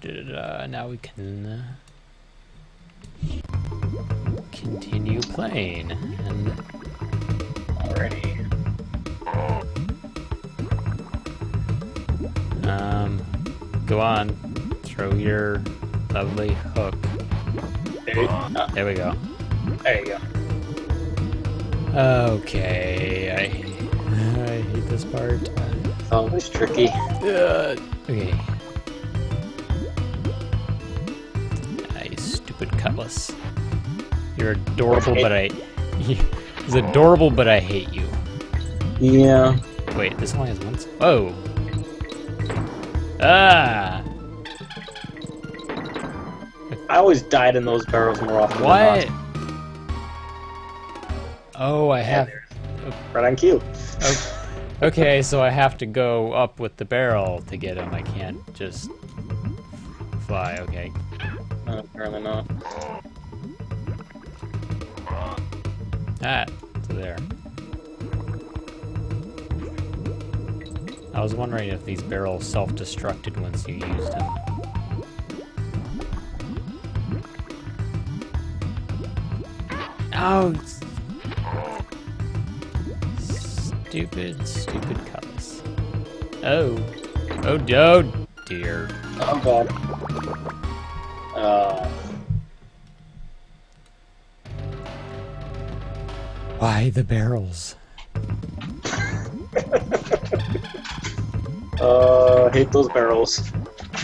Now we can continue playing. And Alrighty. go on, throw your lovely hook. There we go. There you go. Okay, I hate this part. It's always tricky. Okay. Nice, stupid cutlass. You're adorable, but he's adorable, but I hate you. Yeah. Wait, this only has one. Whoa. Ah. I always died in those barrels more often What? than not. Oh, I have. Right on cue. Okay, so I have to go up with the barrel to get him. I can't just fly. Okay. Apparently not. Ah, so there. I was wondering if these barrels self-destructed once you used them. Oh, stupid cutlass. Oh, dear. Oh god. Why the barrels? Hate those barrels.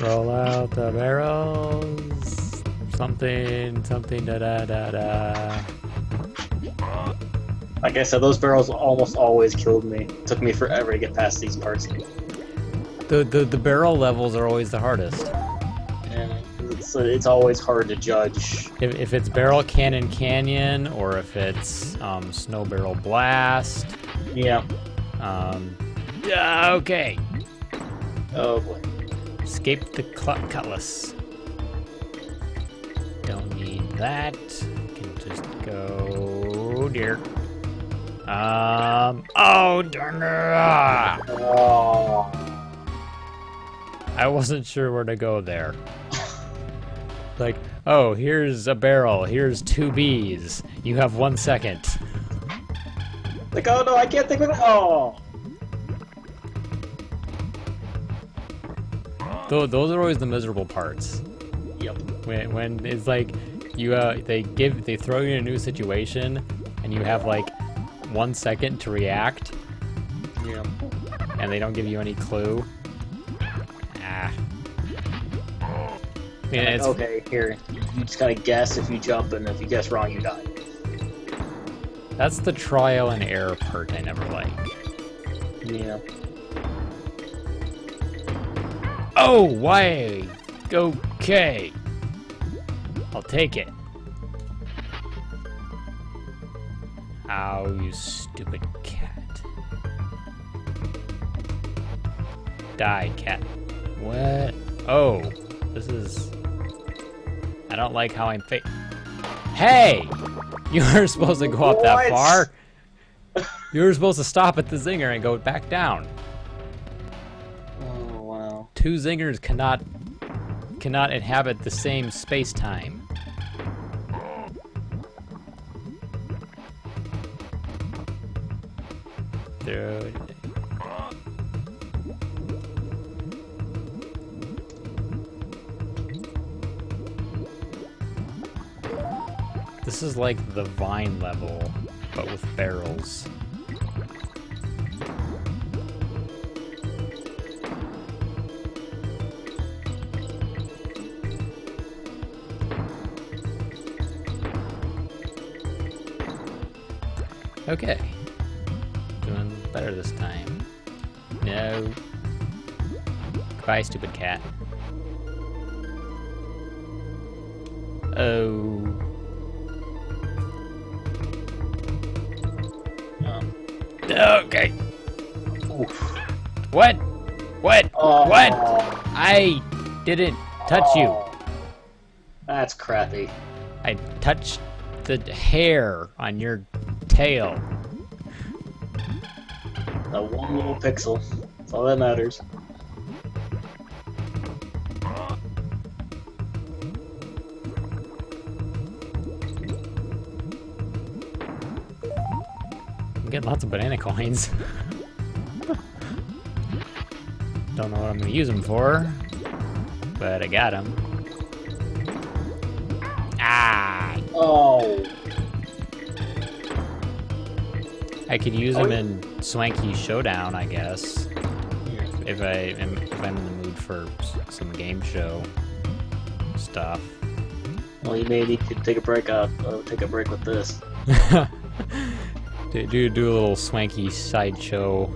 Roll out the barrels. Something, da. Like I said, those barrels almost always killed me. It took me forever to get past these parts. The barrel levels are always the hardest. And it's always hard to judge. If it's Barrel Cannon Canyon, or if it's Snow Barrel Blast. Yeah. Okay. Oh boy. Escape the cutlass. Don't need that. Can just go, dear. Oh darn it! Oh. I wasn't sure where to go there. Like, oh, here's a barrel. Here's 2 bees. You have 1 second. Like, oh no, I can't think of it. Oh. Those are always the miserable parts. Yep. When it's like you they throw you in a new situation and you have like 1 second to react. Yeah. And they don't give you any clue. Ah. Yeah, it's, okay, here. You just gotta guess if you jump, and if you guess wrong, you die. that's the trial and error part I never like. Yeah. Oh, why? Okay. I'll take it. Ow, you stupid cat. Die, cat. What? Oh, this is... I don't like how I'm Hey! You were supposed to go up that far. You were supposed to stop at the zinger and go back down. Oh, wow. 2 zingers cannot inhabit the same space-time. Dude. This is like the Vine level, but with barrels. Okay. Doing better this time. No. Goodbye, stupid cat. Oh. Okay. Oof. What? What? Oh. What? I didn't touch you. That's crappy. I touched the hair on your tail. That one little pixel. That's all that matters. I'm getting lots of banana coins. Don't know what I'm gonna use them for, but I got them. Ah! Oh. I could use them in Swanky Showdown, I guess. If I'm in the mood for some game show stuff. Well, you maybe could take a break out. Take a break with this. do a little Swanky sideshow.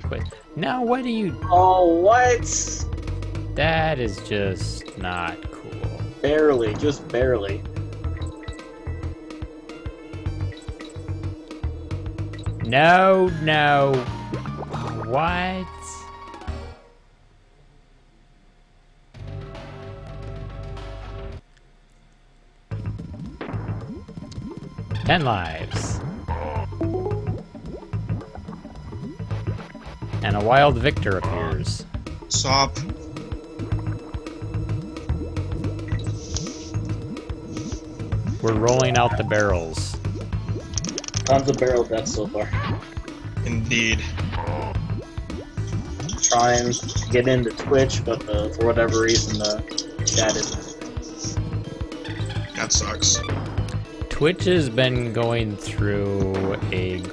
Quick. Now, what do you? Oh, what? That is just not cool. Barely, just barely. No, no. What? Ten lives. And a wild victor appears. Stop. We're rolling out the barrels. Tons of barrel deaths so far. Indeed. Trying to get into Twitch, but for whatever reason the chat isn't. That sucks. Twitch has been going through a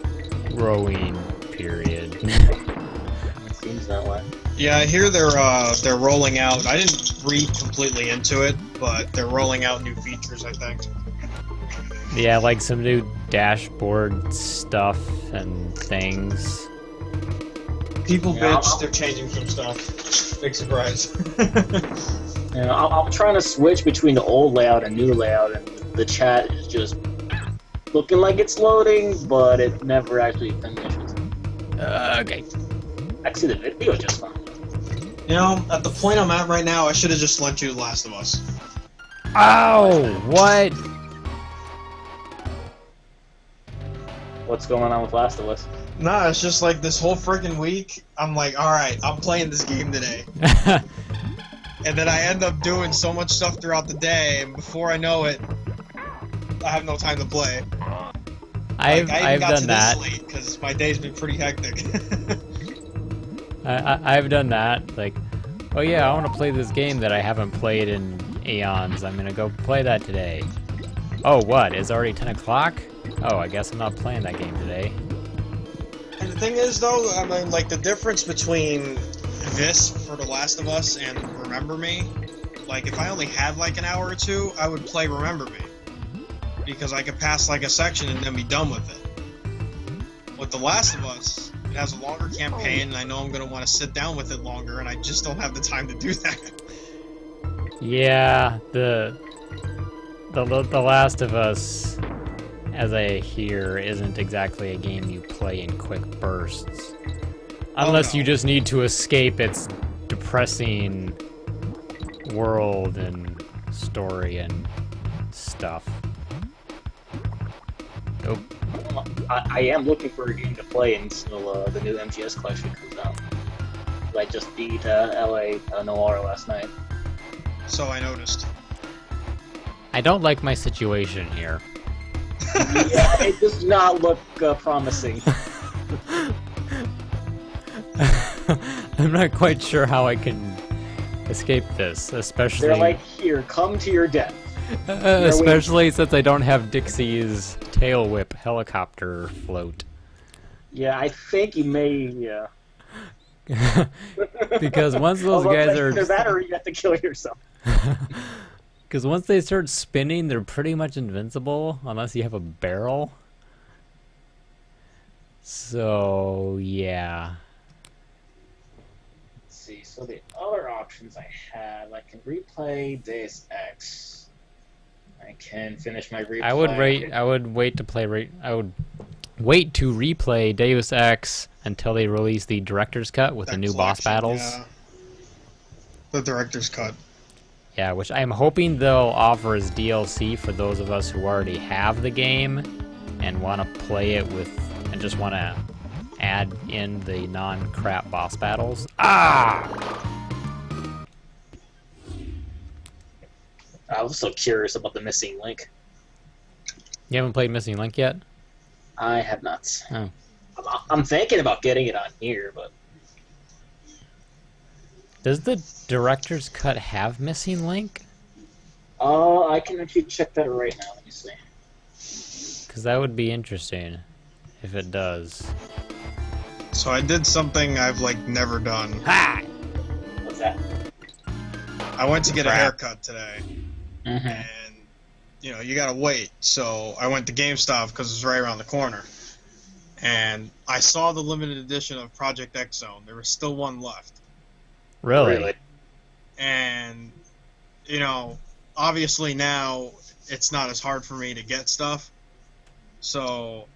growing period. It seems that way. Yeah, I hear they're rolling out. I didn't read completely into it, but they're rolling out new features, I think. Yeah, like some new dashboard stuff and things. People Yeah, bitch, they're changing some stuff. Big surprise. Yeah, I'm trying to switch between the old layout and new layout, and the chat is just looking like it's loading, but it never actually finishes. Okay. Actually, the video is just fine. You know, at the point I'm at right now, I should have just lent you The Last of Us. Oh, what? What's going on with Last of Us? Nah, it's just like this whole freaking week, I'm like, alright, I'm playing this game today. And then I end up doing so much stuff throughout the day, and before I know it, I have no time to play. I've done that. Because my day's been pretty hectic. I've done that. Like, oh yeah, I want to play this game that I haven't played in eons. I'm gonna go play that today. Oh, what? It's already 10 o'clock? Oh, I guess I'm not playing that game today. And the thing is, though, I mean, like, the difference between this for The Last of Us and Remember Me, like, if I only had, like, an hour or two, I would play Remember Me. Because I could pass, like, a section and then be done with it. With The Last of Us, it has a longer campaign, and I know I'm going to want to sit down with it longer, and I just don't have the time to do that. Yeah, the Last of Us, as I hear, isn't exactly a game you play in quick bursts. Unless you just need to escape its depressing world and story and stuff. Nope. I am looking for a game to play until the new MGS collection comes out. I just beat LA Noir last night. So I noticed. I don't like my situation here. Yeah, it does not look promising. I'm not quite sure how I can escape this, especially... They're like, here, come to your death. Especially since I don't have Dixie's tail whip helicopter float. Yeah, I think you may, yeah. Because once those guys are... Either that or you have to kill yourself. Because once they start spinning, they're pretty much invincible, unless you have a barrel. So, yeah. Let's see, so the other options I have, I can replay Deus Ex. I can finish my replay. I would wait to replay Deus Ex until they release the director's cut with the new boss battles. Yeah. The director's cut. Yeah, which I'm hoping they'll offer as DLC for those of us who already have the game and want to play it with, and just want to add in the non-crap boss battles. Ah! I was so curious about the missing link. You haven't played Missing Link yet? I have not. Oh. I'm thinking about getting it on here, but Does the director's cut have missing link? I can actually check that right now. Let me see. Because that would be interesting if it does. So I did something I've like never done. Ha! What's that? I went to get a haircut today, Mm-hmm. and you know you gotta wait. So I went to GameStop because it's right around the corner, and I saw the limited edition of Project X Zone. There was still one left, Really? and you know, obviously now it's not as hard for me to get stuff. So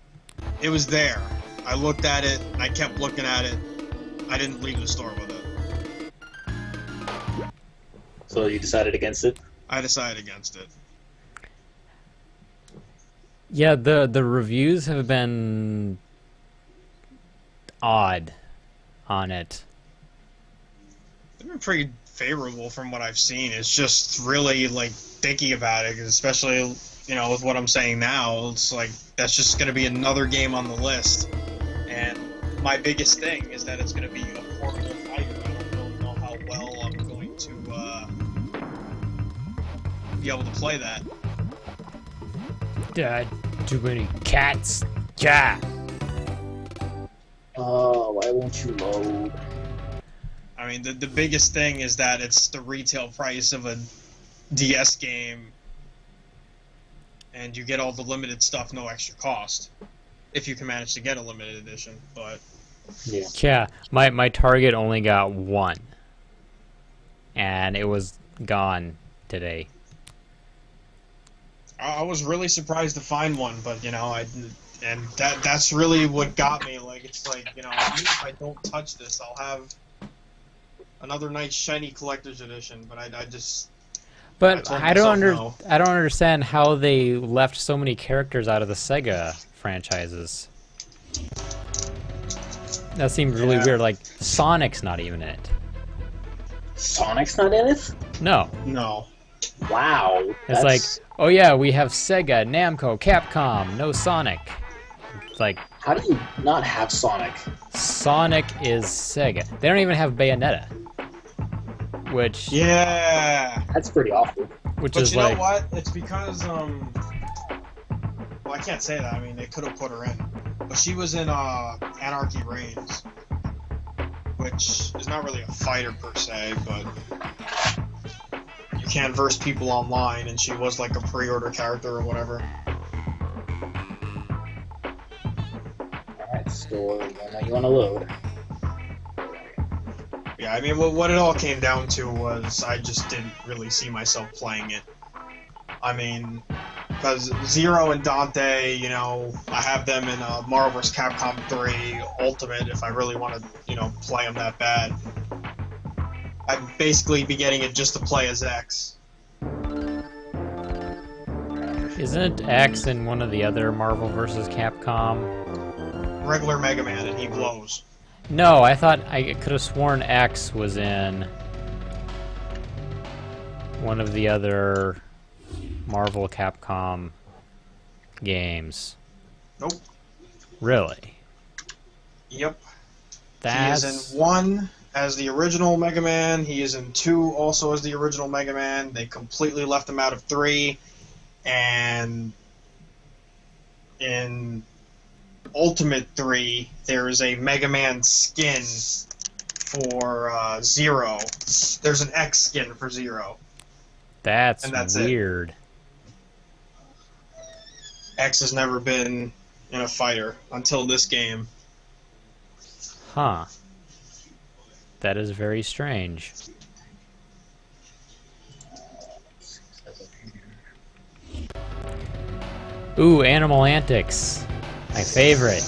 it was there. I looked at it. I kept looking at it. I didn't leave the store with it. So you decided against it? I decided against it. Yeah, the reviews have been odd on it. They've been pretty favorable from what I've seen. It's just really like thinking about it, especially with what I'm saying now. It's like that's just going to be another game on the list. And my biggest thing is that it's going to be a portable fighter. I don't really know how well I'm going to be able to play that. Dad, too many cats. Yeah. Oh, why won't you load? I mean, the biggest thing is that it's the retail price of a DS game, and you get all the limited stuff, no extra cost, if you can manage to get a limited edition. But Yeah, my Target only got one, and it was gone today. I was really surprised to find one, but that's really what got me. Like, it's like, if I don't touch this, I'll have another nice shiny collector's edition. But I just. But I don't no. I don't understand how they left so many characters out of the Sega franchises. That seemed really weird. Like Sonic's not even in it. Sonic's not in it? No. No. Wow. It's like, oh yeah, we have Sega, Namco, Capcom, no Sonic. It's like, how do you not have Sonic? Sonic is Sega. They don't even have Bayonetta. Which That's pretty awful. Which but is you like, know what? It's because well, I can't say that. I mean, they could have put her in, but she was in Anarchy Reigns, which is not really a fighter per se, but you can verse people online, and she was like a pre-order character or whatever. Alright, store. You want to load? Yeah, I mean, what it all came down to was I just didn't really see myself playing it. I mean, because Zero and Dante, I have them in Marvel vs. Capcom 3 Ultimate if I really want to, play them that bad. I'd basically be getting it just to play as X. isn't X in one of the other Marvel vs. Capcom? Regular Mega Man, and he glows. No, I thought I could have sworn X was in one of the other Marvel Capcom games. Nope. Really? Yep. That's... He is in 1 as the original Mega Man. He is in 2 also as the original Mega Man. They completely left him out of 3. And in Ultimate 3, there is a Mega Man skin for Zero. There's an X skin for Zero. That's it. weird. X has never been in a fighter until this game. Huh. That is very strange. Ooh, Animal Antics. My favorite.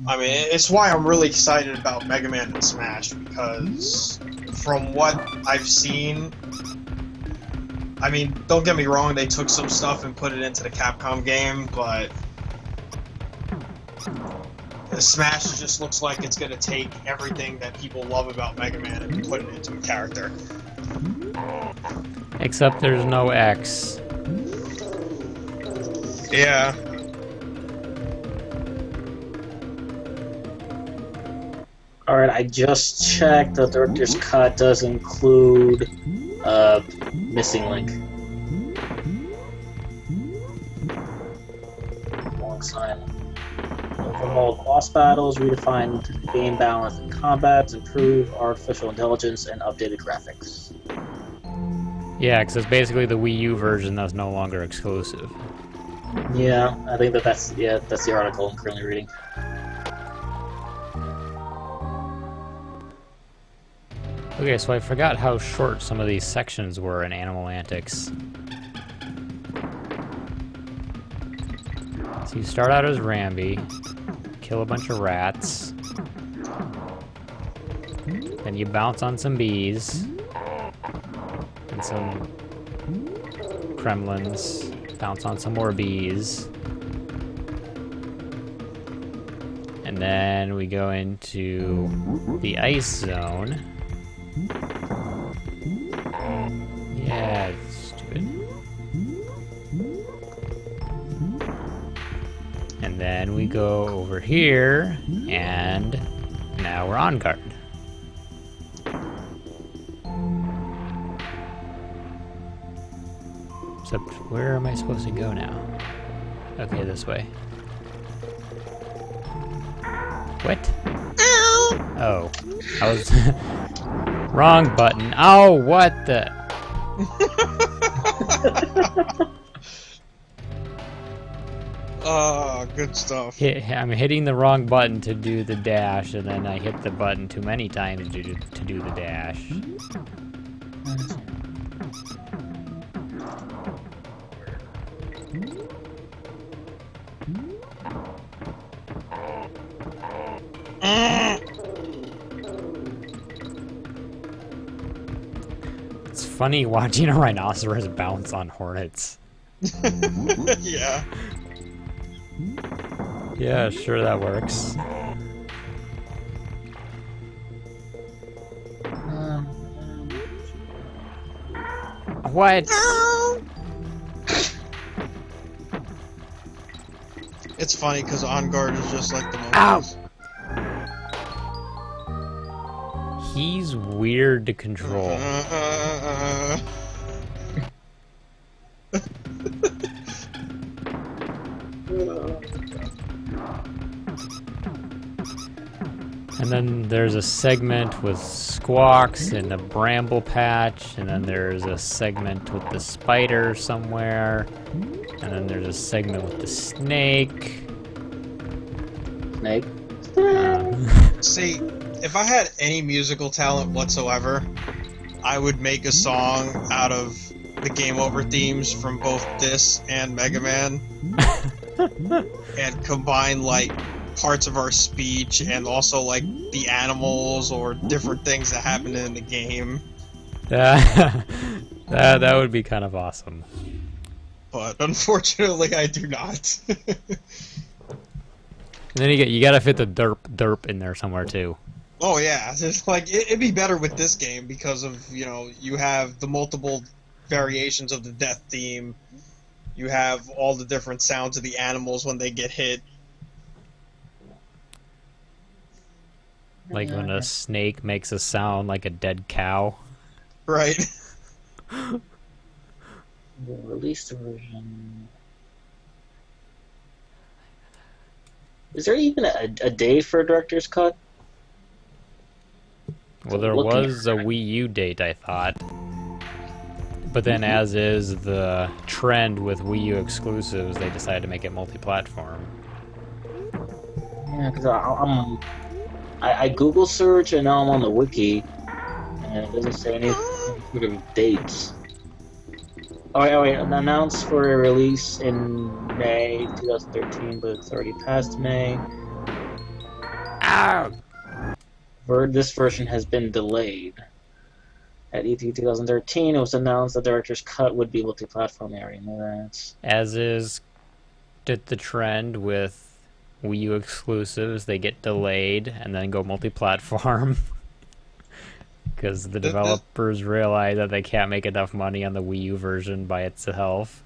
I mean, it's why I'm really excited about Mega Man and Smash, because from what I've seen, I mean, don't get me wrong, they took some stuff and put it into the Capcom game, but the Smash just looks like it's going to take everything that people love about Mega Man and put it into a character. Except there's no X. Yeah. Alright, I just checked. The director's cut does include missing link. Alongside overhauled boss battles, redefined game balance and combats, improved artificial intelligence, and updated graphics. Yeah, because it's basically the Wii U version that's no longer exclusive. Yeah, I think that's the article I'm currently reading. Okay, so I forgot how short some of these sections were in Animal Antics. So you start out as Rambi, kill a bunch of rats, then you bounce on some bees, and some kremlins, bounce on some more bees, and then we go into the ice zone. Yeah, stupid. And then we go over here, and now we're on guard. Except, where am I supposed to go now? Okay, this way. What? Oh, I was... Wrong button. Oh, what the... Good stuff. I'm hitting the wrong button to do the dash, and then I hit the button too many times to do the dash. It's funny watching a rhinoceros bounce on hornets. Yeah. Yeah, sure, that works. What? It's funny because On Guard is just like the Ow! monkeys. He's weird to control. And then there's a segment with Squawks and a bramble patch, and then there's a segment with the spider somewhere, and then there's a segment with the snake. Snake? See, if I had any musical talent whatsoever, I would make a song out of the Game Over themes from both this and Mega Man, and combine like parts of our speech and also like the animals or different things that happen in the game. That would be kind of awesome. But unfortunately, I do not. And then you gotta fit the derp in there somewhere too. Oh yeah, it's like it'd be better with this game because of, you know, you have the multiple variations of the death theme. You have all the different sounds of the animals when they get hit. Like when a snake makes a sound like a dead cow. Right. The released version. Is there even a day for a director's cut? Well, there was a Wii U date, I thought. But then, as is the trend with Wii U exclusives, they decided to make it multi-platform. Yeah, because I Google search and now I'm on the wiki, and it doesn't say any sort of dates. Oh wait, announced for a release in May 2013, but it's already past May. Ow! This version has been delayed. At E3 2013, it was announced the director's cut would be multi-platform. I already know that. As is the trend with Wii U exclusives, they get delayed and then go multi-platform. Because the developers realize that they can't make enough money on the Wii U version by itself.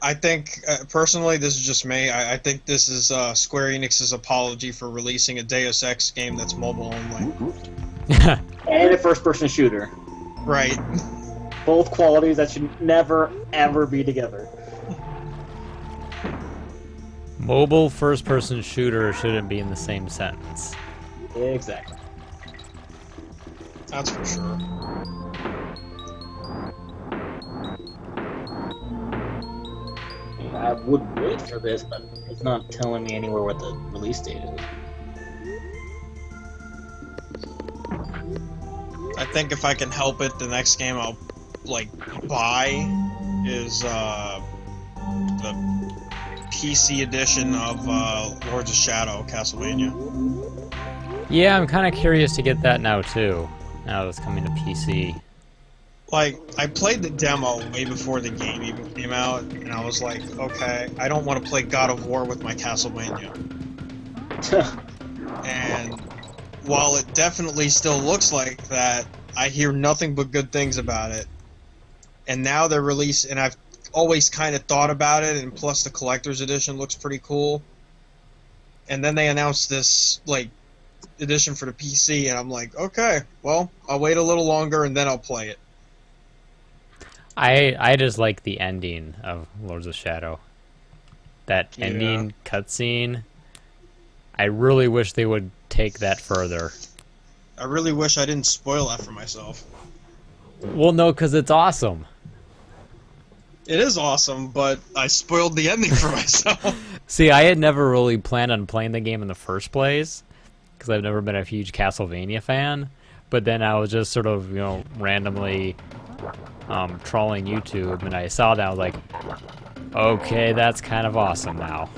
I think, personally, this is just me. I think this is Square Enix's apology for releasing a Deus Ex game that's mobile only. And a first-person shooter. Right. Both qualities that should never, ever be together. Mobile first-person shooter shouldn't be in the same sentence. Exactly. That's for sure. I would wait for this, but it's not telling me anywhere what the release date is. I think if I can help it, the next game I'll buy is the PC edition of Lords of Shadow, Castlevania. Yeah, I'm kind of curious to get that now too. Now that's coming to PC. Like, I played the demo way before the game even came out, and I was like, okay, I don't want to play God of War with my Castlevania. And while it definitely still looks like that, I hear nothing but good things about it. And now they're released, and I've always kind of thought about it, and plus the collector's edition looks pretty cool. And then they announced this, edition for the PC, and I'm like, okay, well, I'll wait a little longer, and then I'll play it. I just like the ending of Lords of Shadow. That ending cutscene. I really wish they would take that further. I really wish I didn't spoil that for myself. Well, no, because it's awesome. It is awesome, but I spoiled the ending for myself. See, I had never really planned on playing the game in the first place, because I've never been a huge Castlevania fan. But then I was just sort of, randomly trawling YouTube, and I saw that. I was like, okay, that's kind of awesome now.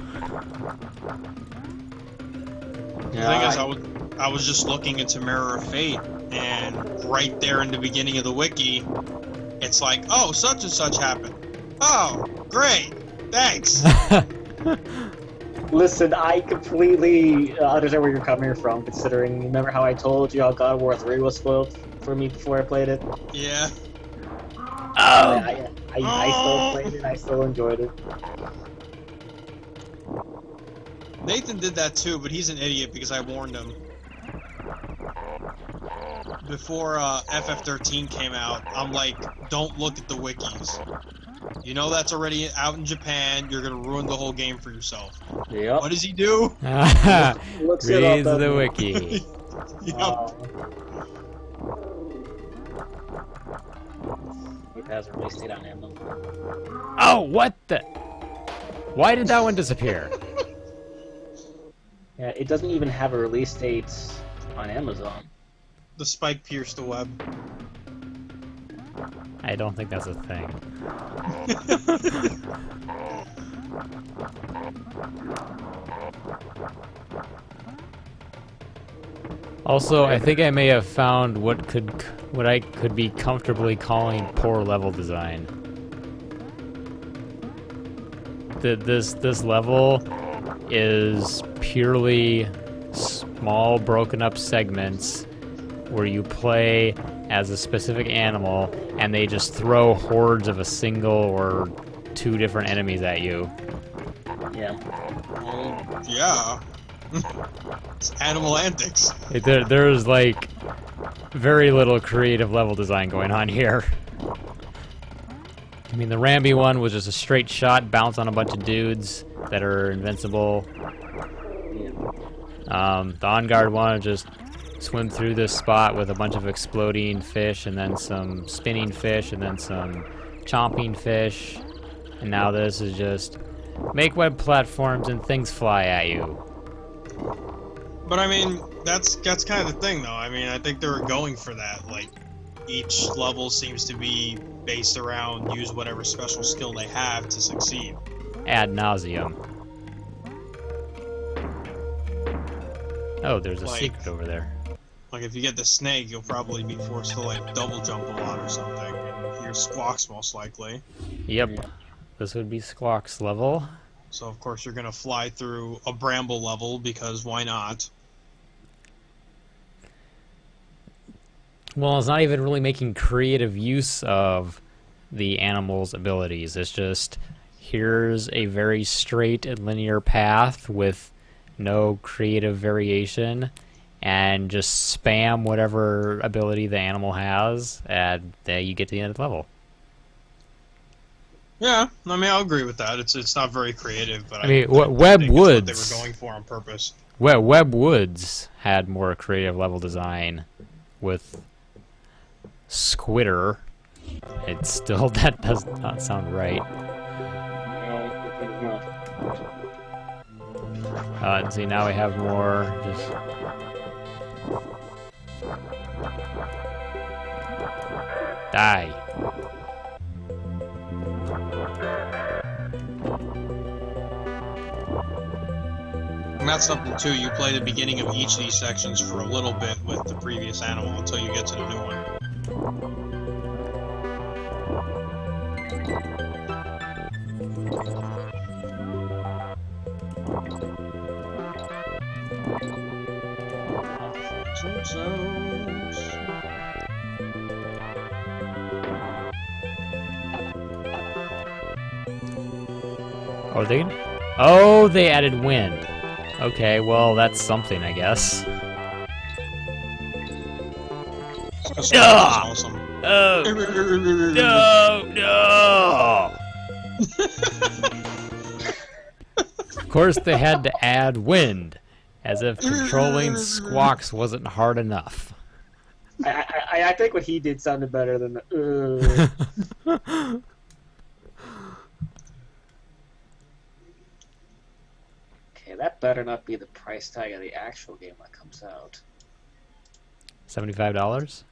The thing is, I was just looking into Mirror of Fate, and right there in the beginning of the wiki, it's like, oh, such and such happened. Oh, great, thanks. Listen, I completely understand where you're coming from, considering, remember how I told you how God of War 3 was spoiled for me before I played it? Yeah. I still played it, I still enjoyed it. Nathan did that too, but he's an idiot because I warned him. Before FF13 came out, I'm like, don't look at the wikis. You know that's already out in Japan, you're gonna ruin the whole game for yourself. Yep. What does he do? Reads the wiki. Yep. It has a release date on Amazon. Oh, what the? Why did that one disappear? Yeah, it doesn't even have a release date on Amazon. The spike pierced the web. I don't think that's a thing. Also, I think I may have found what I could be comfortably calling poor level design. This level is purely small, broken up segments where you play as a specific animal, and they just throw hordes of a single or two different enemies at you. Yeah. Well, yeah. It's animal antics. There's like very little creative level design going on here. I mean, the Ramby one was just a straight shot, bounce on a bunch of dudes that are invincible. The On Guard one just swim through this spot with a bunch of exploding fish, and then some spinning fish, and then some chomping fish. And now this is just make web platforms and things fly at you. But I mean, that's kind of the thing, though. I mean, I think they were going for that. Like, each level seems to be based around use whatever special skill they have to succeed. Ad nauseum. Oh, there's a secret over there. Like, if you get the snake, you'll probably be forced to, like, double jump a lot or something. And here's Squawks, most likely. Yep. This would be Squawks level. So, of course, you're gonna fly through a bramble level, because why not? Well, it's not even really making creative use of the animal's abilities. It's just here's a very straight and linear path with no creative variation, and just spam whatever ability the animal has, and there you get to the end of the level. Yeah, I mean, I'll agree with that. It's not very creative, but I mean, I think Web it's what Woods. they were going for on purpose. Web Woods had more creative level design with Squitter. It's still, that does not sound right. And see, now we have more just... Die. And that's something too, you play the beginning of each of these sections for a little bit with the previous animal until you get to the new one. Oh, oh, they added wind. Okay, well, that's something, I guess. Awesome. Oh! No! No! Of course, they had to add wind, as if controlling Squawks wasn't hard enough. I think what he did sounded better than Okay, that better not be the price tag of the actual game that comes out. $75?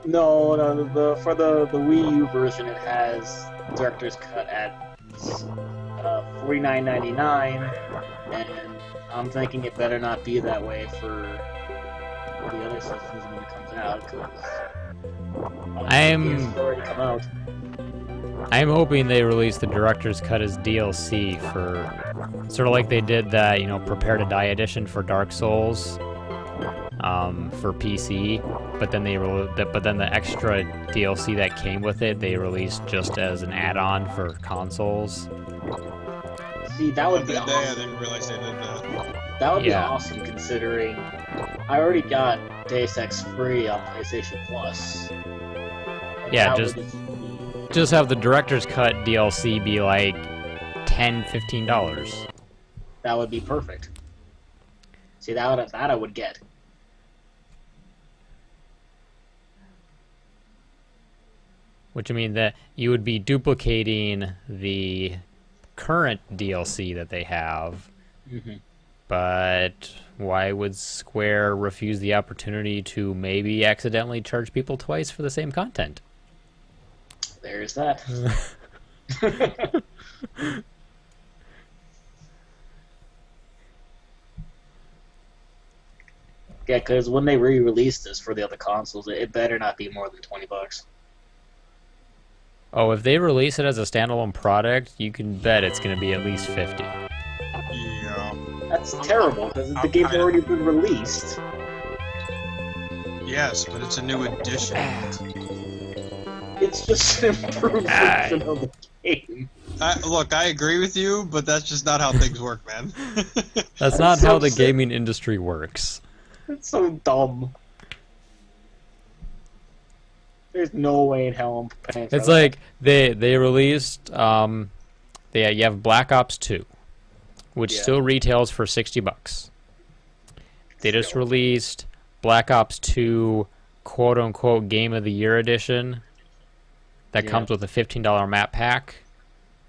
No, for the Wii U version, it has director's cut at $49.99, and I'm thinking it better not be that way for the other systems when it comes out, because it's already come out. I'm hoping they release the director's cut as DLC for sort of like they did that, Prepare to Die edition for Dark Souls for PC, but then the extra DLC that came with it they released just as an add-on for consoles. See, that would be awesome. I didn't realize they did that. That would be awesome, considering I already got Deus Ex free on PlayStation Plus. Yeah, just have the director's cut DLC be like $10-15. That would be perfect. See, that I would get. Which, I mean, that you would be duplicating the current DLC that they have. Mm-hmm. But why would Square refuse the opportunity to maybe accidentally charge people twice for the same content? There's that. Yeah, because when they re-release this for the other consoles, it better not be more than $20. Oh, if they release it as a standalone product, you can bet it's going to be at least $50. Yeah. That's terrible, because the game's already been released. Yes, but it's a new edition. It's just an improved version of the game. Look, I agree with you, but that's just not how things work, man. That's not how the gaming industry works. It's so dumb. There's no way in hell I'm paying for It's that. like they released you have Black Ops 2, which still retails for $60. They just released Black Ops 2 quote unquote Game of the Year edition that comes with a $15 map pack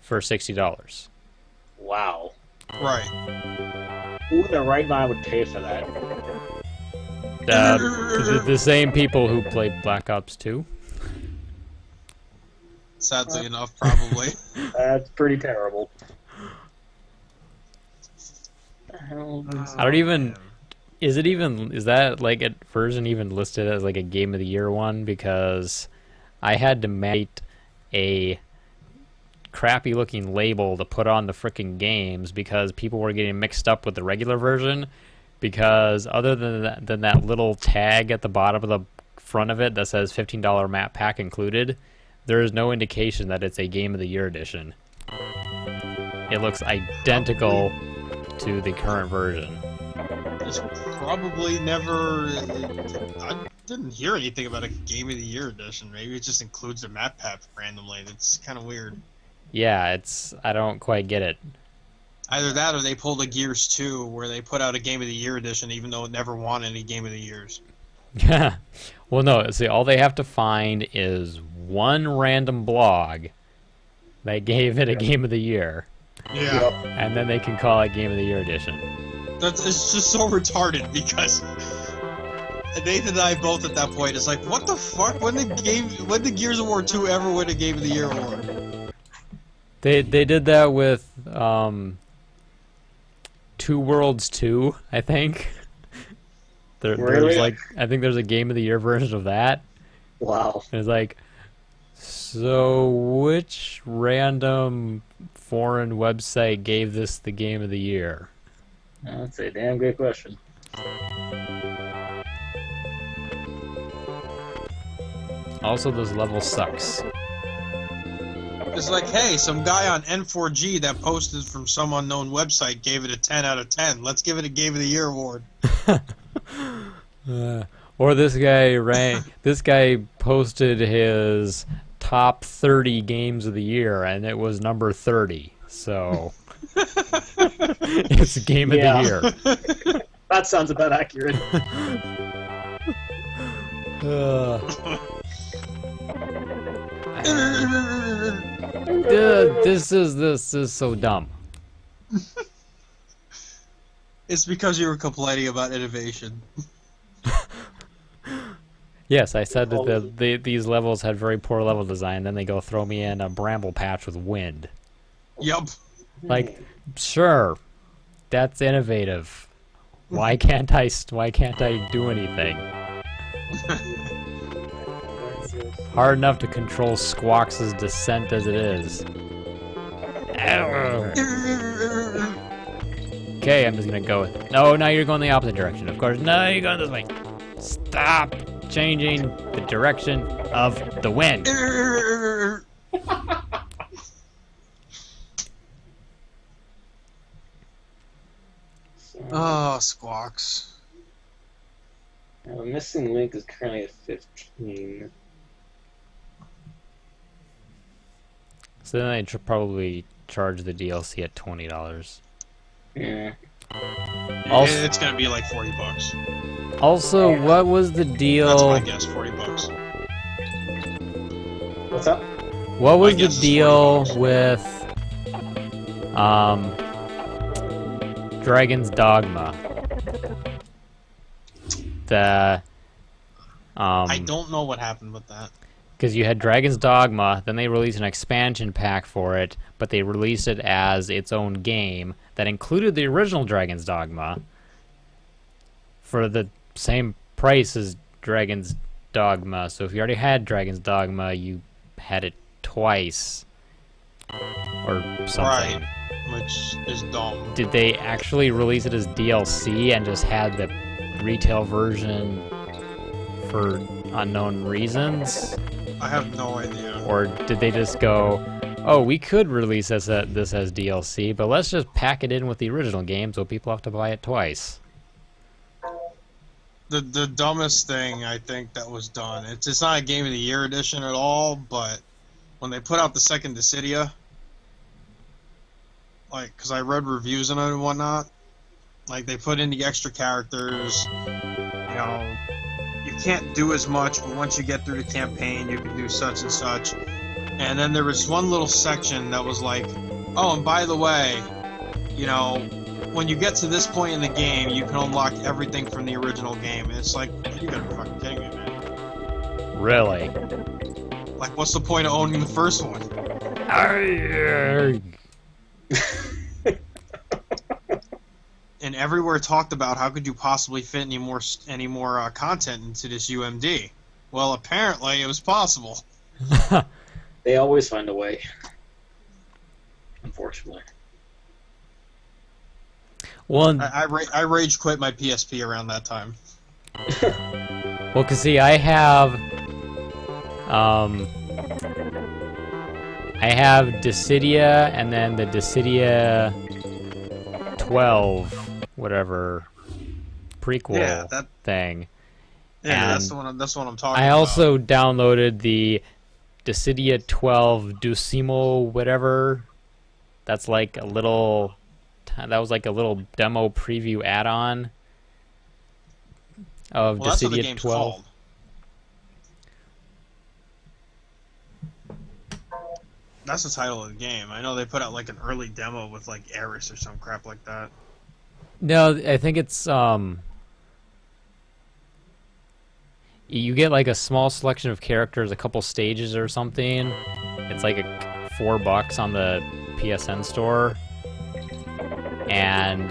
for $60. Wow. Right. Who in their right mind would pay for that? The same people who played Black Ops 2. Sadly enough, probably. That's pretty terrible. I don't even... Is that like a version even listed as like a Game of the Year one? Because I had to make a crappy looking label to put on the frickin' games because people were getting mixed up with the regular version. Because other than that little tag at the bottom of the front of it that says $15 map pack included, there is no indication that it's a Game of the Year edition. It looks identical to the current version. It's probably never. I didn't hear anything about a Game of the Year edition. Maybe it just includes the map pack randomly. That's kind of weird. Yeah, I don't quite get it. Either that or they pulled a Gears 2 where they put out a Game of the Year edition even though it never won any Game of the Years. Yeah. Well, no, see, all they have to find is one random blog that gave it a Game of the Year. Yeah. And then they can call it Game of the Year edition. It's just so retarded because Nathan and I both at that point is like, what the fuck? When did Gears of War 2 ever win a Game of the Year award? They did that with Two Worlds 2, I think. There's like, I think there's a Game of the Year version of that. Wow. And it's like, so which random foreign website gave this the Game of the Year? That's a damn good question. Also, this level sucks. It's like, hey, some guy on N4G that posted from some unknown website gave it a 10 out of 10. Let's give it a Game of the Year award. Or this guy posted his top 30 games of the year, and it was number 30. So it's Game of the Year. That sounds about accurate. This is so dumb. It's because you were complaining about innovation. Yes, I said that these levels had very poor level design. Then they go throw me in a bramble patch with wind. Yup. Like, sure, that's innovative. Why can't I do anything? Hard enough to control Squawks' descent as it is. Okay, I'm just gonna go with. No, now you're going the opposite direction. Of course, no, you're going this way. Stop changing the direction of the wind. Oh, Squawks. The missing link is currently at 15. So then I'd probably charge the DLC at $20. Yeah. Also, It's gonna be like $40. Also, what was the deal? That's my guess, $40. What's up? What was My the guess is deal $40. with Dragon's Dogma? I don't know what happened with that. Because you had Dragon's Dogma, then they released an expansion pack for it, but they released it as its own game that included the original Dragon's Dogma for the same price as Dragon's Dogma. So if you already had Dragon's Dogma, you had it twice. Or something. Right. Which is dumb. Did they actually release it as DLC and just had the retail version for unknown reasons? I have no idea. Or did they just go, oh, we could release this as DLC, but let's just pack it in with the original game so people have to buy it twice? The dumbest thing I think that was done. It's not a Game of the Year edition at all, but when they put out the second Dissidia, like, because I read reviews on it and whatnot, like they put in the extra characters, you know, you can't do as much, but once you get through the campaign, you can do such and such. And then there was one little section that was like, oh, and by the way, you know, when you get to this point in the game, you can unlock everything from the original game. And it's like, you gotta be fucking kidding me, man. Really? Like, what's the point of owning the first one? And everywhere talked about how could you possibly fit any more content into this UMD. Well, apparently it was possible. They always find a way. Unfortunately. Well, I rage quit my PSP around that time. well, cause see, I have I have Dissidia and then the Dissidia 12, whatever, prequel thing. Yeah, And that's the one. That's what I'm talking I about. also downloaded the Dissidia 12 Ducimo, whatever. That's like a little. That was like a little demo preview add-on of Well, that's what the Dissidia game's 12. called. That's the title of the game. I know they put out like an early demo with like Eris or some crap like that. No, I think it's you get like a small selection of characters, a couple stages or something. It's like $4 on the PSN store, and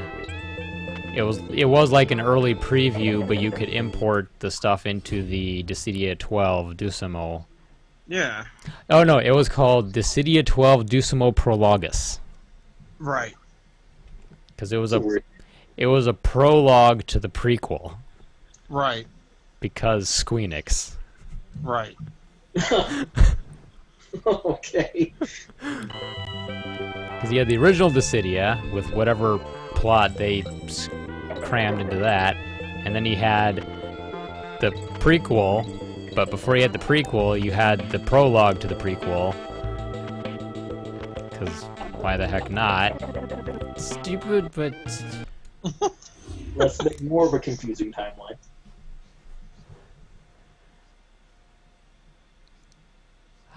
it was like an early preview, but you could import the stuff into the Dissidia 12 Ducimo. Yeah. Oh no, it was called Dissidia 12 Ducimo Prologus. Right. Because it was a prologue to the prequel. Right. Because Squeenix. Right. Okay. Because you had the original Dissidia with whatever plot they crammed into that, and then you had the prequel, but before you had the prequel, you had the prologue to the prequel. Because why the heck not? Stupid, but... Let's make more of a confusing timeline.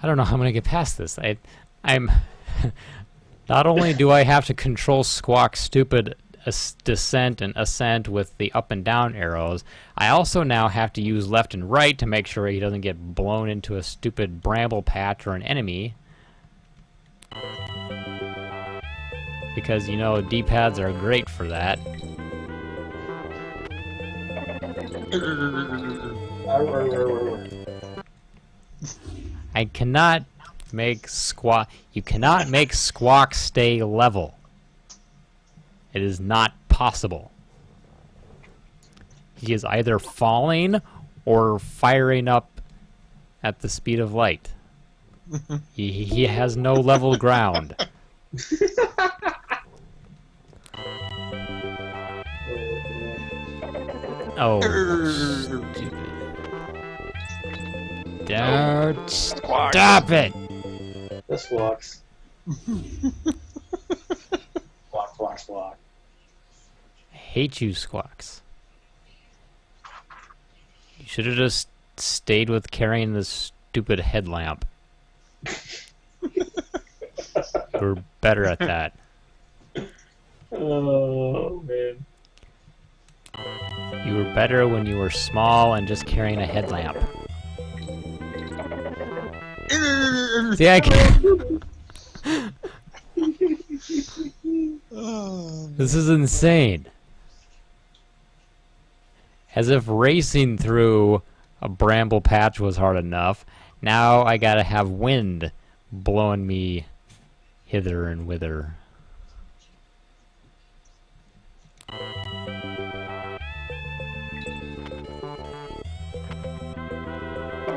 I don't know how I'm gonna get past this. I'm not only do I have to control Squawk's stupid descent and ascent with the up and down arrows, I also now have to use left and right to make sure he doesn't get blown into a stupid bramble patch or an enemy. Because, you know, D-pads are great for that. I cannot make Squawk... You cannot make Squawk stay level. It is not possible. He is either falling or firing up at the speed of light. He has no level ground. Oh, stupid. Don't stop it! The Squawks. Squawk, squawk, squawk. I hate you, Squawks. You should have just stayed with carrying this stupid headlamp. You're better at that. Oh, man. You were better when you were small and just carrying a headlamp. See, I can't... This is insane. As if racing through a bramble patch was hard enough, now I gotta have wind blowing me hither and whither.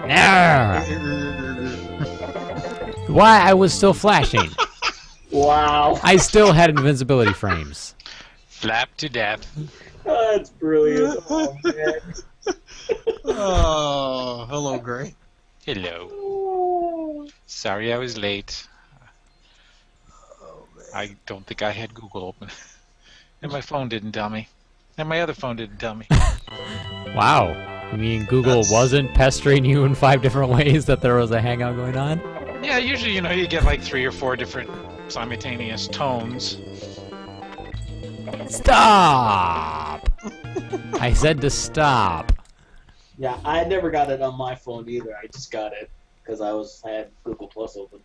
Nah! Why? I was still flashing. Wow. I still had invincibility frames. Flap to death. Oh, that's brilliant. Oh, man. Oh, hello, Gray. Hello. Sorry I was late. I don't think I had Google open. And my phone didn't tell me. And my other phone didn't tell me. Wow. You mean Google wasn't pestering you in 5 different ways that there was a hangout going on? Yeah, usually, you know, you get like 3 or 4 different simultaneous tones. Stop! I said to stop. Yeah, I never got it on my phone either. I just got it because I had Google Plus open.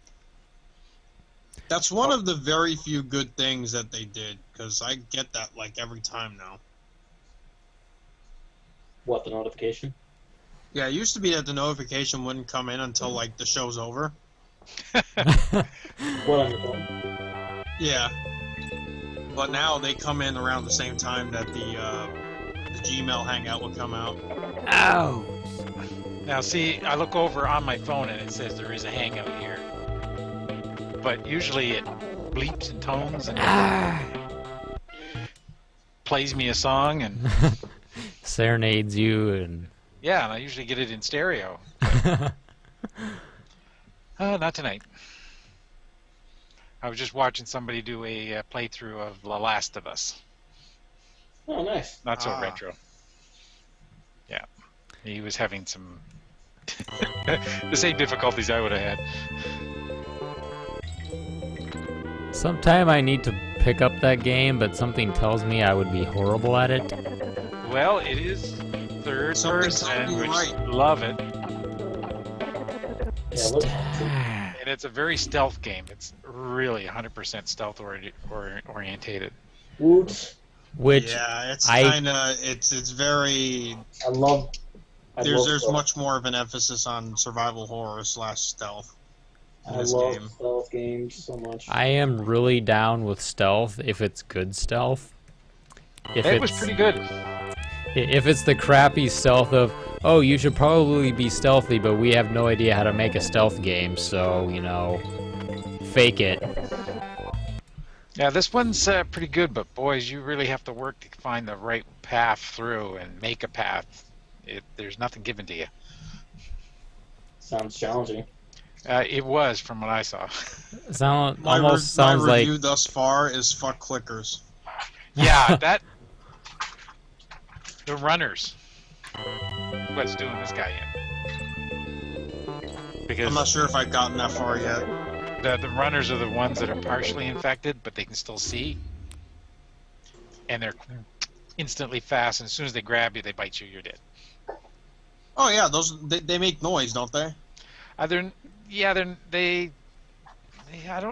That's one of the very few good things that they did, because I get that like every time now. What, the notification? Yeah, it used to be that the notification wouldn't come in until like the show's over. What, on your phone? Yeah. But now they come in around the same time that the Gmail Hangout will come out. Ow! Now, see, I look over on my phone and it says there is a hangout here. But usually it bleeps and tones and plays me a song and serenades you and yeah, and I usually get it in stereo. Not tonight. I was just watching somebody do a playthrough of The Last of Us. Oh, nice. Not so retro. Yeah. He was having some the same difficulties I would have had. sometime I need to pick up that game, but something tells me I would be horrible at it. Well, it is third Something's person, telling you which right. love it. Yeah, it looks And it's a very stealth game. It's really 100% stealth orientated. Woot. Which Yeah, it's I- kind of it's very. I love There's stealth. much more of an emphasis on survival horror / stealth in I this love game. stealth games so much. I am really down with stealth if it's good stealth. If It was it's- pretty good. If it's the crappy stealth of, oh, you should probably be stealthy, but we have no idea how to make a stealth game, so, you know, fake it. Yeah, this one's pretty good, but boys, you really have to work to find the right path through and make a path. There's nothing given to you. Sounds challenging. It was, from what I saw. Almost sounds my like review thus far is fuck clickers. Yeah, that... The runners. What's doing this guy in? Because I'm not sure if I've gotten that far yet. the runners are the ones that are partially infected, but they can still see. And they're instantly fast, and as soon as they grab you, they bite you, you're dead. Oh yeah, they make noise, don't they? I don't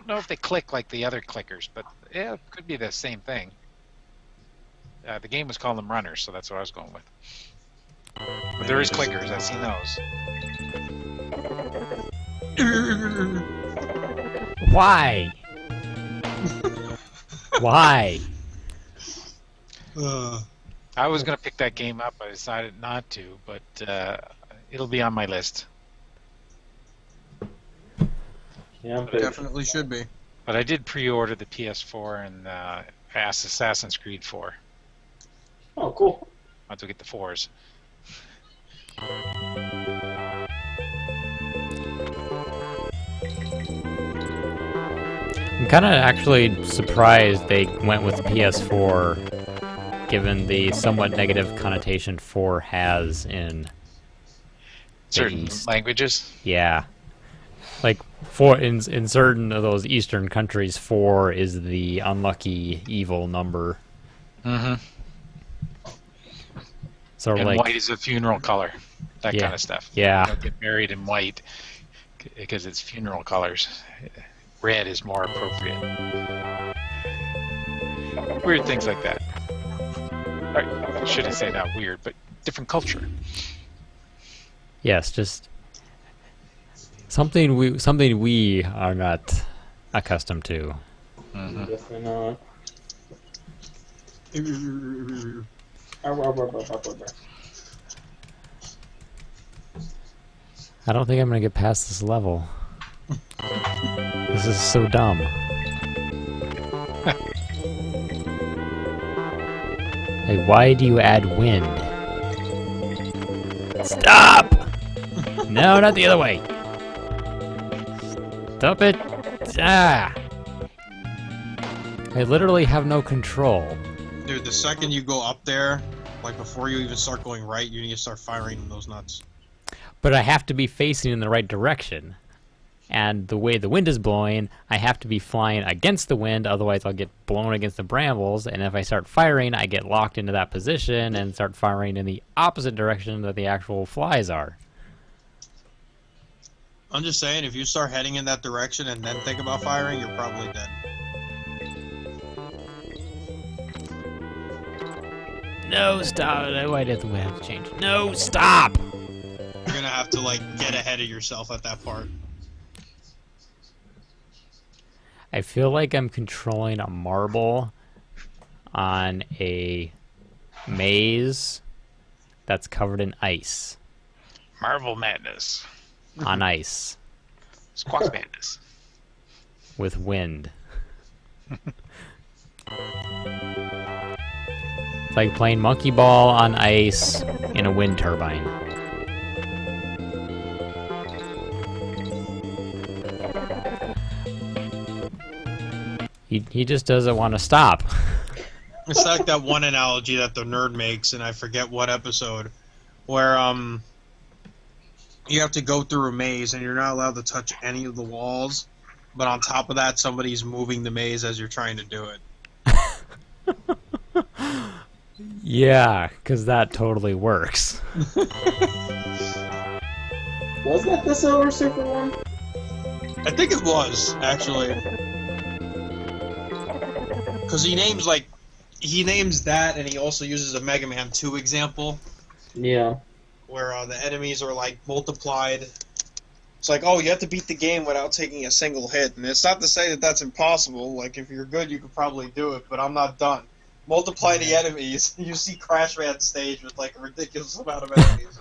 know if they click like the other clickers, but yeah, it could be the same thing. The game was calling them runners, so that's what I was going with. But there is clickers, I've seen those. why? Why? I was going to pick that game up, I decided not to, but it'll be on my list. Yeah, I'm big. Definitely should be. But I did pre-order the PS4 and Assassin's Creed 4. Oh, cool. I have to get the 4s. I'm kind of actually surprised they went with PS4, given the somewhat negative connotation 4 has in Certain East. languages. Yeah. Like, in certain of those Eastern countries, 4 is the unlucky evil number. Mm-hmm. So, And like, white is a funeral color. That Yeah. kind of stuff. Yeah. You don't get married in white because it's funeral colors. Red is more appropriate. Weird things like that. I shouldn't say not weird, but different culture. yes, just something we are not accustomed to. Mm-hmm. Definitely not. Arr, arr, arr, arr, arr, arr. I don't think I'm gonna get past this level. This is so dumb. Like, why do you add wind? Stop! No, not the other way. Stop it! Ah! I literally have no control. Dude, the second you go up there, like before you even start going right, you need to start firing those nuts. But I have to be facing in the right direction. And the way the wind is blowing, I have to be flying against the wind, otherwise I'll get blown against the brambles, and if I start firing, I get locked into that position and start firing in the opposite direction that the actual flies are. I'm just saying, if you start heading in that direction and then think about firing, you're probably dead. No, stop. Why did the wind have to change? No, stop! You're gonna have to, like, get ahead of yourself at that part. I feel like I'm controlling a marble on a maze that's covered in ice. Marvel Madness. On ice. Squawks Madness. With wind. It's like playing monkey ball on ice in a wind turbine. He just doesn't want to stop. It's like that one analogy that the nerd makes, and I forget what episode, where you have to go through a maze and you're not allowed to touch any of the walls, but on top of that, somebody's moving the maze as you're trying to do it. Yeah, because that totally works. Was that the Silver Surfer one? I think it was, actually. Because he names that, and he also uses a Mega Man 2 example, Yeah. where the enemies are like multiplied. It's like, oh, you have to beat the game without taking a single hit, and it's not to say that that's impossible. Like, if you're good, you could probably do it, but I'm not done. Multiply the enemies, you see Crash Man stage with like a ridiculous amount of enemies.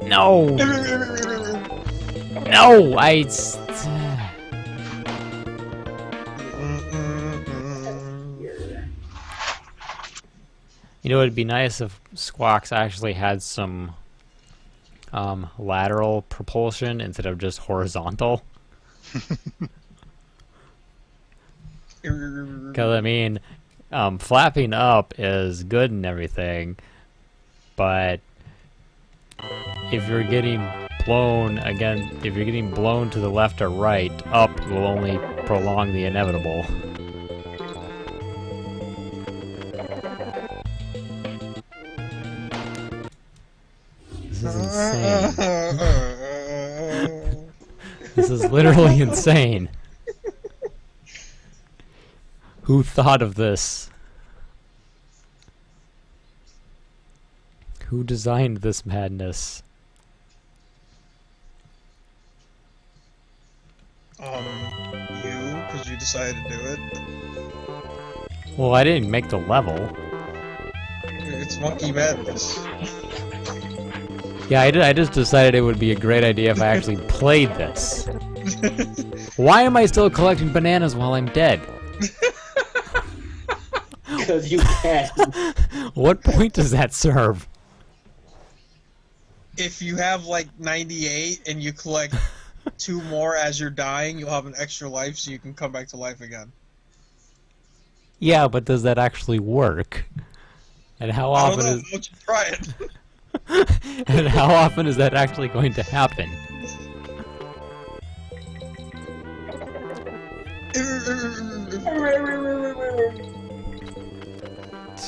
No! No! You know, it'd be nice if Squawks actually had some lateral propulsion instead of just horizontal. Because, I mean, flapping up is good and everything, but if you're getting blown to the left or right, up will only prolong the inevitable. This is insane. This is literally insane. Who thought of this? Who designed this madness? You, because you decided to do it. Well, I didn't make the level. It's Monkey Madness. Yeah, I just decided it would be a great idea if I actually played this. Why am I still collecting bananas while I'm dead? Because you can. What point does that serve? If you have like 98 and you collect 2 more as you're dying, you'll have an extra life so you can come back to life again. Yeah, but does that actually work? And how I often don't know. is Why don't you try it? and how often is that actually going to happen?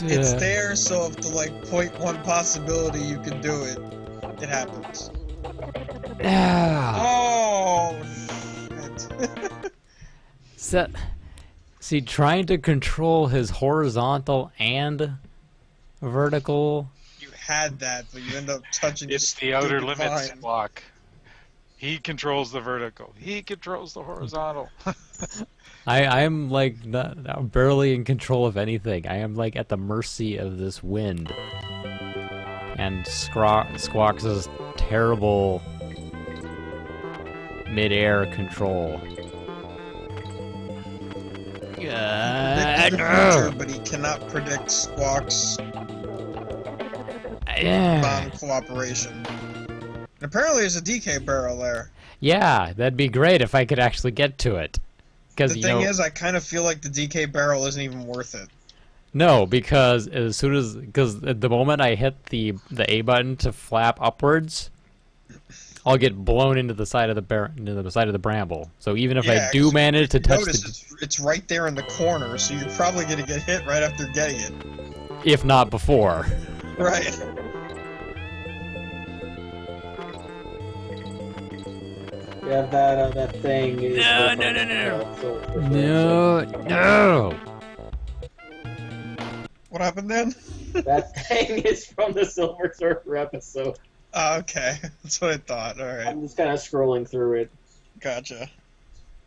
It's there, so if the like 0.1 possibility you can do it, it happens. Oh shit. See, trying to control his horizontal and vertical. You had that, but you end up touching. It's the outer stupid limits line. block. He controls the vertical. He controls the horizontal. I'm like barely in control of anything. I am like at the mercy of this wind and Squawks' terrible mid-air control. He can predict the future, but he cannot predict Squawks' non-cooperation. And apparently, there's a DK barrel there. Yeah, that'd be great if I could actually get to it. The thing is, I kind of feel like the DK barrel isn't even worth it. No, because at the moment I hit the A button to flap upwards, I'll get blown into the side of the bramble. So even if I do manage to touch it's right there in the corner, so you're probably gonna get hit right after getting it. if not before. Right. Yeah, that thing is... No. What happened then? That thing is from the Silver Surfer episode. Oh, okay. That's what I thought. Alright. I'm just kind of scrolling through it. Gotcha.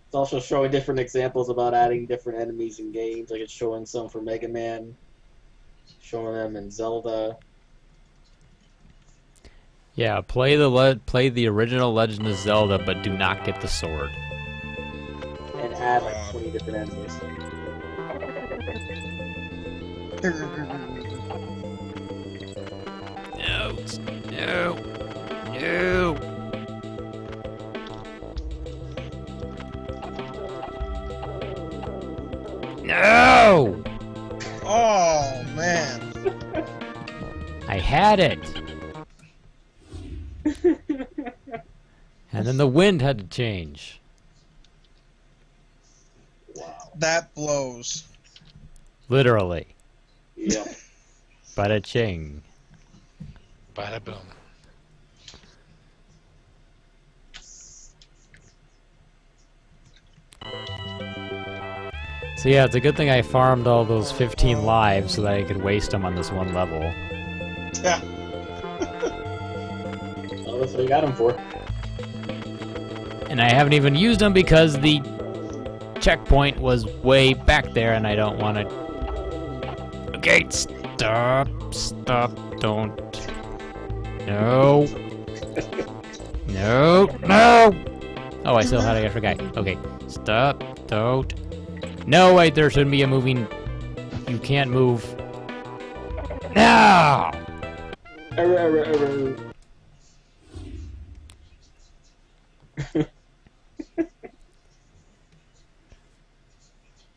It's also showing different examples about adding different enemies in games. Like it's showing some for Mega Man, showing them in Zelda. Yeah, play the original Legend of Zelda, but do not get the sword. And add like 20 different enemies. No, no, no. No! Oh man. I had it. And then the wind had to change. That blows. Literally. Yeah. Bada ching. Bada boom. So yeah, it's a good thing I farmed all those 15 lives so that I could waste them on this one level. Yeah. Well, that's what you got him for. And I haven't even used them because the checkpoint was way back there and I don't want to... Okay, stop, don't... No. No, no! Oh, I still had an extra guy. Okay, stop, don't... No, wait, there shouldn't be a moving... You can't move. No!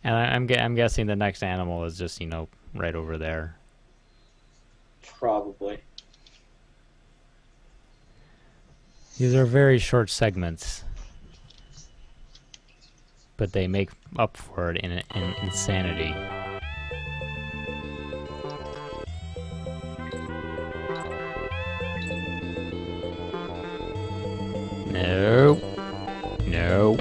And I'm guessing the next animal is just, you know, right over there. Probably. These are very short segments, but they make up for it in insanity. No. No.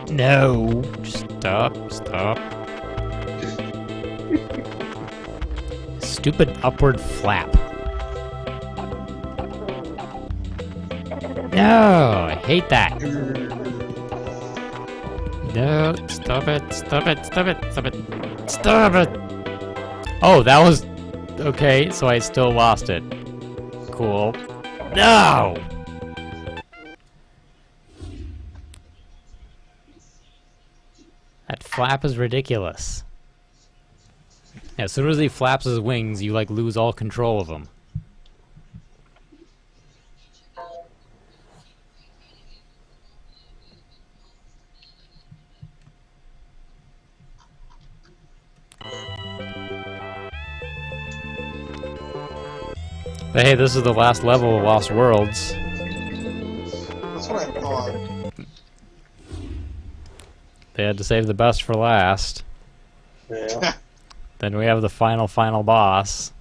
No. Stop. Stop. Stupid upward flap. No, I hate that. No, stop it, stop it, stop it, stop it, stop it. Oh, that was... Okay, so I still lost it. Cool. No! That flap is ridiculous. As soon as he flaps his wings, you like lose all control of him. But hey, this is the last level of Lost Worlds. That's what I thought. They had to save the best for last. Yeah. Then we have the final boss.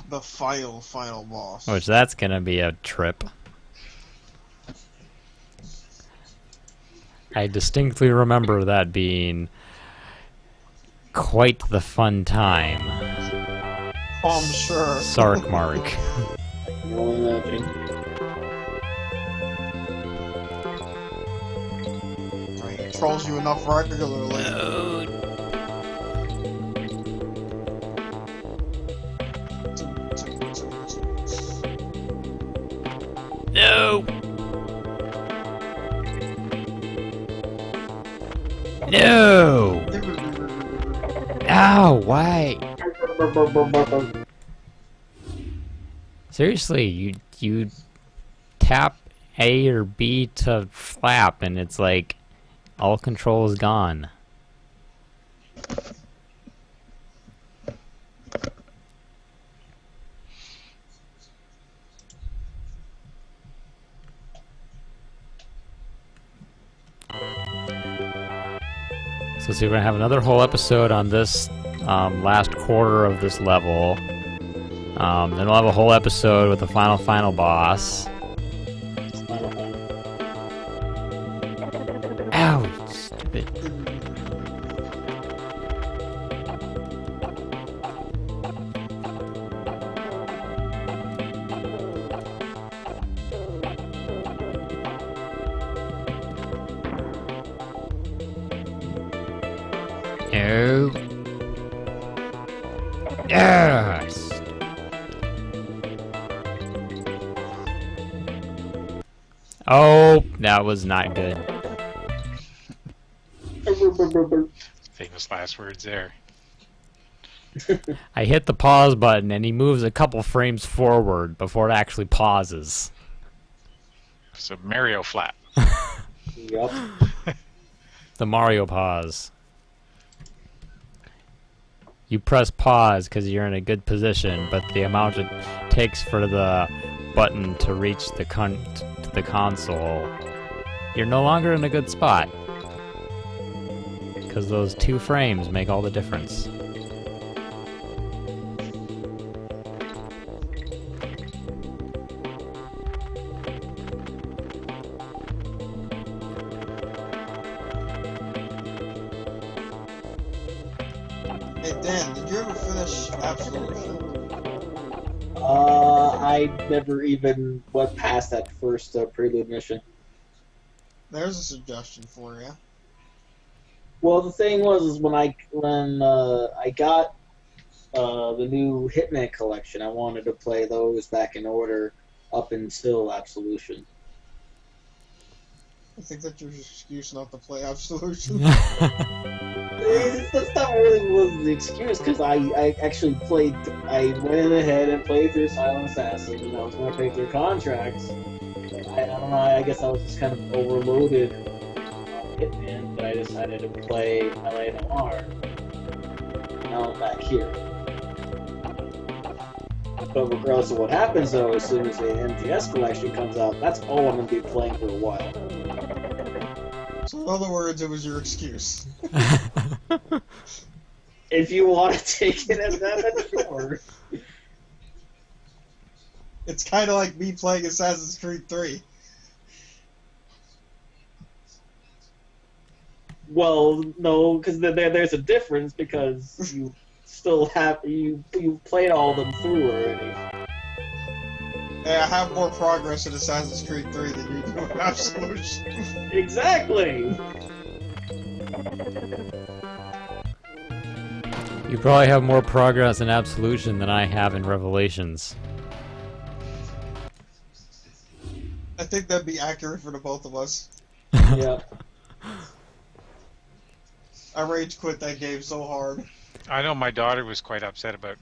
The final boss. Which that's gonna be a trip. I distinctly remember that being quite the fun time. Oh, I'm sure. Sark Mark. No imagine. He trolls you enough regularly. No! No! Ow, why? Seriously, you tap A or B to flap and it's like all control is gone. So see, we're gonna have another whole episode on this last quarter of this level. Then we'll have a whole episode with the final boss. Ow, stupid. No. Yes. Oh, that was not good. Famous last words there. I hit the pause button and he moves a couple frames forward before it actually pauses. So Mario flap. Yup. The Mario pause. You press pause because you're in a good position, but the amount it takes for the button to reach the console, you're no longer in a good spot. Because those 2 frames make all the difference. Hey Dan, did you ever finish Absolution? I never even went past that first prelude mission. There's a suggestion for you. Well, the thing was, is when I got the new Hitman collection, I wanted to play those back in order up until Absolution. I think that's your excuse not to play Absolution. That's not really was the excuse, because I actually played. I went ahead and played through Silent Assassin, and I was going to play through Contracts. I don't know. I guess I was just kind of overloaded on Hitman, but I decided to play LA Noir. Now I'm back here. But regardless of what happens, though, as soon as the MGS collection comes out, that's all I'm going to be playing for a while. So in other words, it was your excuse. If you want to take it as that, that's sure. It's kind of like me playing Assassin's Creed 3. Well, no, because there's a difference, because you still have you played all of them through already. Hey, I have more progress in Assassin's Creed 3 than you do in Absolution. Exactly. You probably have more progress in Absolution than I have in Revelations. I think that'd be accurate for the both of us. Yeah. I rage quit that game so hard. I know my daughter was quite upset about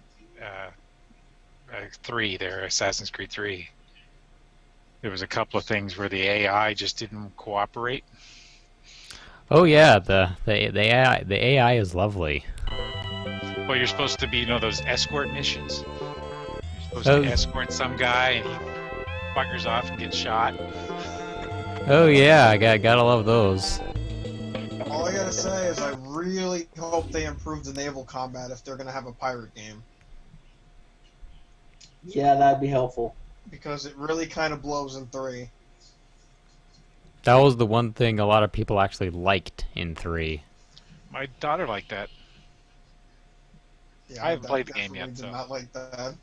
3 there, Assassin's Creed 3. There was a couple of things where the AI just didn't cooperate. Oh yeah, the AI is lovely. Well, you're supposed to be, you know, those escort missions. You're supposed Oh. to escort some guy and he buggers off and gets shot. Oh yeah, I gotta love those. All I gotta say is I really hope they improve the naval combat if they're gonna have a pirate game. Yeah, that'd be helpful. Because it really kind of blows in 3. That was the one thing a lot of people actually liked in 3. My daughter liked that. Yeah, I haven't played the game definitely yet, did so. not like that.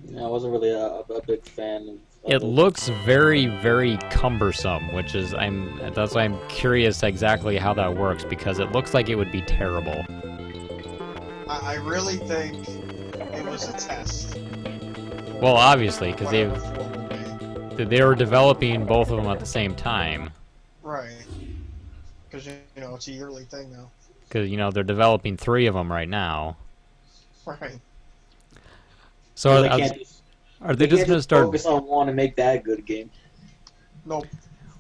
Yeah, I wasn't really a big fan of It looks very, very cumbersome, which is that's why I'm curious exactly how that works, because it looks like it would be terrible. I really think it was a test. Well, obviously, because Whatever form it may. they were developing both of them at the same time. Right. Because, you know, it's a yearly thing now. Because, you know, they're developing 3 of them right now. Right. So they are can't they just can't going to start... focus on one and make that a good game. Nope.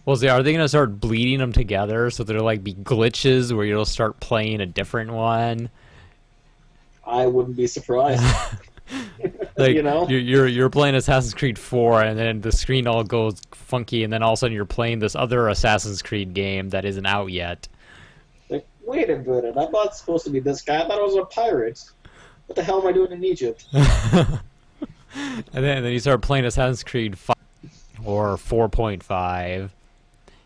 Well, see, are they going to start bleeding them together so there'll, like, be glitches where you'll start playing a different one? I wouldn't be surprised. Like, You know? you're playing Assassin's Creed 4, and then the screen all goes funky, and then all of a sudden you're playing this other Assassin's Creed game that isn't out yet. Like, wait a minute, I'm not supposed to be this guy. I thought I was a pirate. What the hell am I doing in Egypt? and then you start playing Assassin's Creed 5 or 4.5,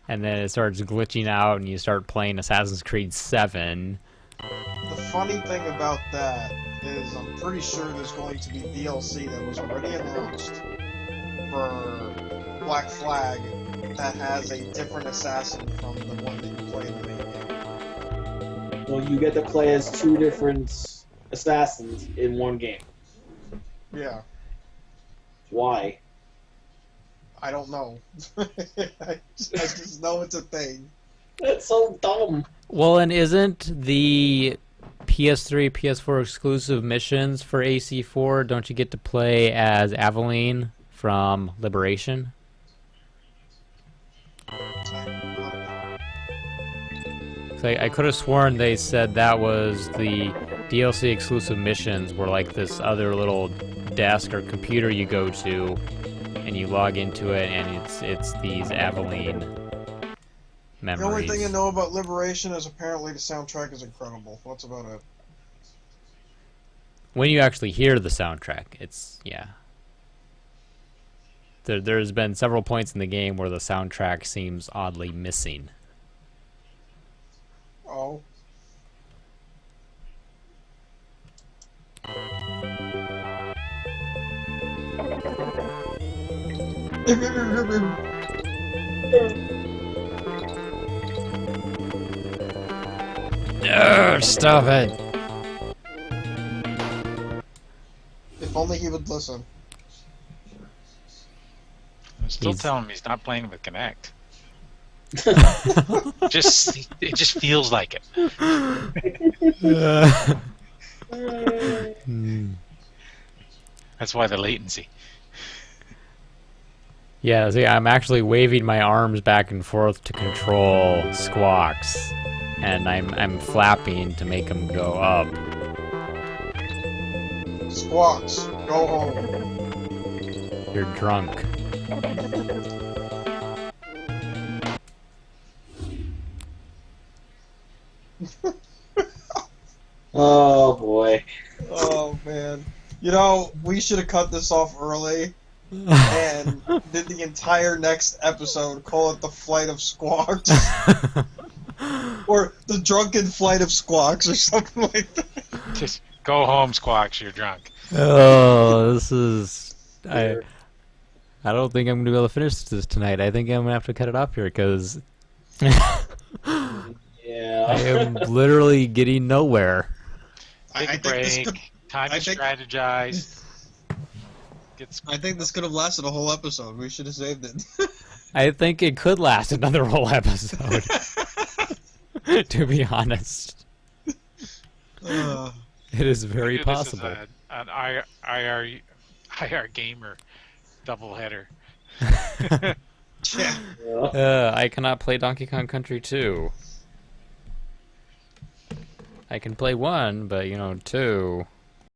and then it starts glitching out, and you start playing Assassin's Creed 7. The funny thing about that is I'm pretty sure there's going to be DLC that was already announced for Black Flag that has a different assassin from the one that you play in the main game. So you get to play as two different assassins in one game. Yeah. Why? I don't know. I just know it's a thing. That's so dumb. Well, and isn't the PS3, PS4 exclusive missions for AC4, don't you get to play as Aveline from Liberation? So I could have sworn they said that was the DLC exclusive missions were like this other little desk or computer you go to and you log into it and it's these Aveline memories. The only thing I know about Liberation is apparently the soundtrack is incredible. That's about it. When you actually hear the soundtrack, it's, yeah. There's been several points in the game where the soundtrack seems oddly missing. Oh. No, stop it. If only he would listen. I'm still He's- telling him he's not playing with Kinect. It just feels like it. That's why the latency. Yeah, see, I'm actually waving my arms back and forth to control Squawks, and I'm flapping to make him go up. Squawks, go home. You're drunk. Oh boy. Oh man. You know, we should have cut this off early and did the entire next episode, call it the Flight of Squawks. Or the Drunken Flight of Squawks or something like that. Just go home, Squawks. You're drunk. Oh, this is... I don't think I'm going to be able to finish this tonight. I think I'm going to have to cut it off here, because Yeah. I am literally getting nowhere. Take a I think this break. could, Time I to think- strategize. I think this could have lasted a whole episode. We should have saved it. I think it could last another whole episode, to be honest. Uh, It is very Maybe this possible. is an IR gamer doubleheader. yeah. I cannot play Donkey Kong Country 2. I can play 1, but, 2...